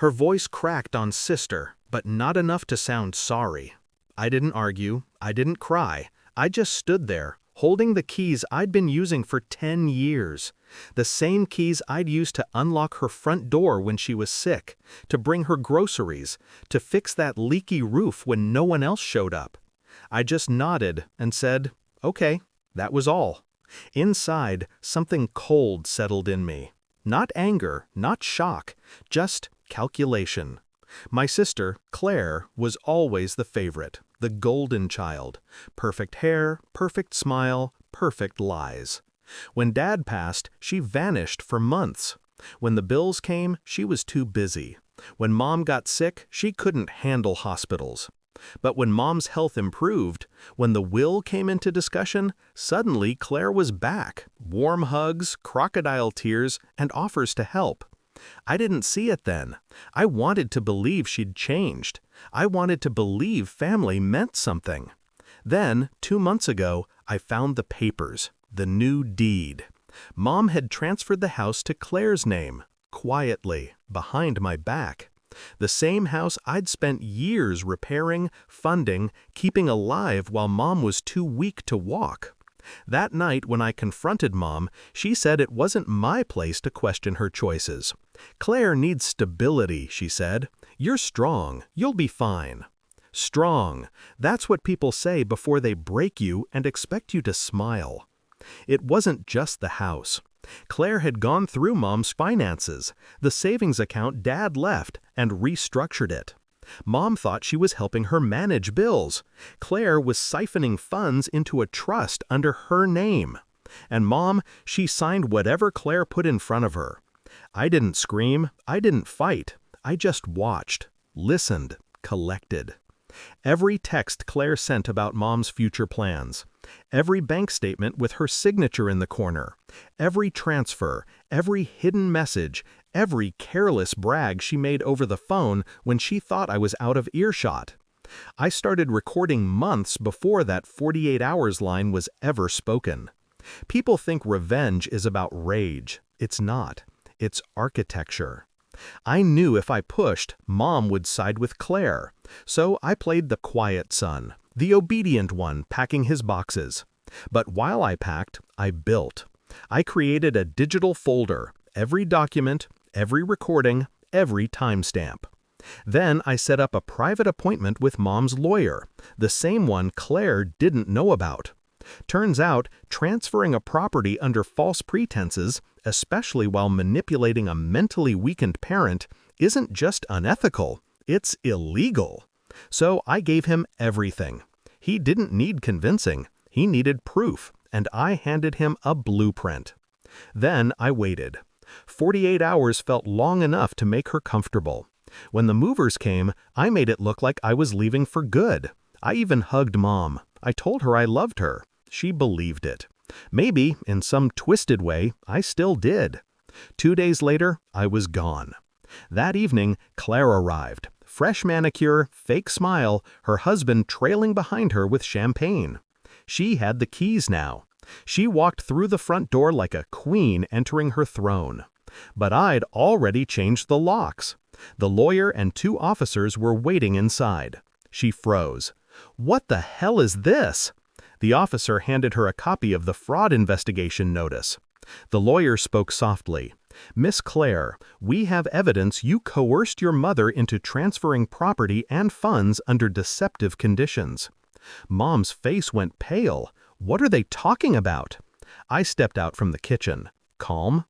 Her voice cracked on sister, but not enough to sound sorry. I didn't argue, I didn't cry, I just stood there, holding the keys I'd been using for 10 years. The same keys I'd used to unlock her front door when she was sick, to bring her groceries, to fix that leaky roof when no one else showed up. I just nodded and said, okay, that was all. Inside, something cold settled in me. Not anger, not shock, just calculation. My sister, Claire, was always the favorite, the golden child. Perfect hair, perfect smile, perfect lies. When Dad passed, she vanished for months. When the bills came, she was too busy. When Mom got sick, she couldn't handle hospitals. But when Mom's health improved, when the will came into discussion, suddenly Claire was back. Warm hugs, crocodile tears, and offers to help. I didn't see it then. I wanted to believe she'd changed. I wanted to believe family meant something. Then, 2 months ago, I found the papers, the new deed. Mom had transferred the house to Claire's name, quietly, behind my back. The same house I'd spent years repairing, funding, keeping alive while Mom was too weak to walk. That night when I confronted Mom, she said it wasn't my place to question her choices. Claire needs stability, she said. You're strong, you'll be fine. Strong, that's what people say before they break you and expect you to smile. It wasn't just the house. Claire had gone through Mom's finances, the savings account Dad left, and restructured it. Mom thought she was helping her manage bills. Claire was siphoning funds into a trust under her name. And Mom, she signed whatever Claire put in front of her. I didn't scream, I didn't fight. I just watched, listened, collected. Every text Claire sent about Mom's future plans. Every bank statement with her signature in the corner. Every transfer, every hidden message, every careless brag she made over the phone when she thought I was out of earshot. I started recording months before that 48 hours line was ever spoken. People think revenge is about rage. It's not. It's architecture. I knew if I pushed, Mom would side with Claire. So I played the quiet son, the obedient one packing his boxes. But while I packed, I built. I created a digital folder, every document, every recording, every timestamp. Then I set up a private appointment with Mom's lawyer, the same one Claire didn't know about. Turns out, transferring a property under false pretenses, especially while manipulating a mentally weakened parent, isn't just unethical, it's illegal. So I gave him everything. He didn't need convincing, he needed proof, and I handed him a blueprint. Then I waited. 48 hours felt long enough to make her comfortable. When the movers came, I made it look like I was leaving for good. I even hugged Mom. I told her I loved her. She believed it. Maybe, in some twisted way, I still did. 2 days later, I was gone. That evening, Claire arrived. Fresh manicure, fake smile, her husband trailing behind her with champagne. She had the keys now. She walked through the front door like a queen entering her throne. But I'd already changed the locks. The lawyer and 2 officers were waiting inside. She froze. "What the hell is this?" The officer handed her a copy of the fraud investigation notice. The lawyer spoke softly. "Miss Claire, we have evidence you coerced your mother into transferring property and funds under deceptive conditions." Mom's face went pale. "What are they talking about?" I stepped out from the kitchen. Calm.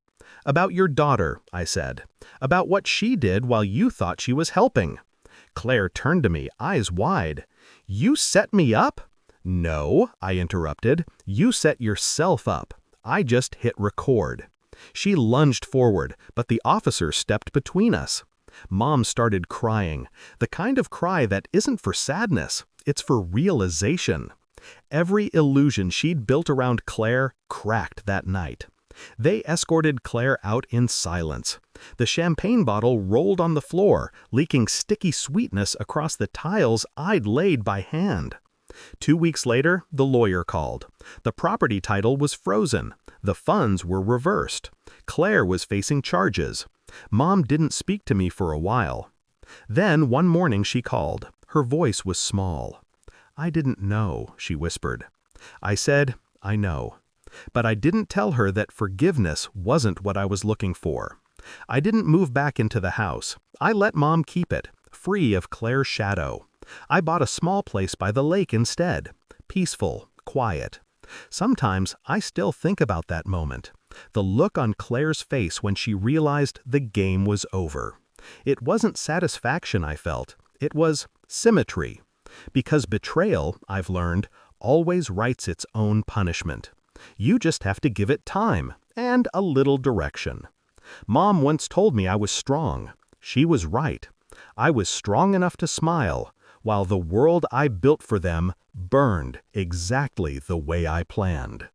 "About your daughter," I said. "About what she did while you thought she was helping." Claire turned to me, eyes wide. "You set me up?" "No," I interrupted. "You set yourself up. I just hit record." She lunged forward, but the officer stepped between us. Mom started crying, the kind of cry that isn't for sadness, it's for realization. Every illusion she'd built around Claire cracked that night. They escorted Claire out in silence. The champagne bottle rolled on the floor, leaking sticky sweetness across the tiles I'd laid by hand. 2 weeks later, the lawyer called. The property title was frozen. The funds were reversed. Claire was facing charges. Mom didn't speak to me for a while. Then one morning she called. Her voice was small. "I didn't know," she whispered. I said, "I know." But I didn't tell her that forgiveness wasn't what I was looking for. I didn't move back into the house. I let Mom keep it, free of Claire's shadow. I bought a small place by the lake instead. Peaceful, quiet. Sometimes I still think about that moment. The look on Claire's face when she realized the game was over. It wasn't satisfaction I felt. It was symmetry. Because betrayal, I've learned, always writes its own punishment. You just have to give it time and a little direction. Mom once told me I was strong. She was right. I was strong enough to smile, while the world I built for them burned exactly the way I planned.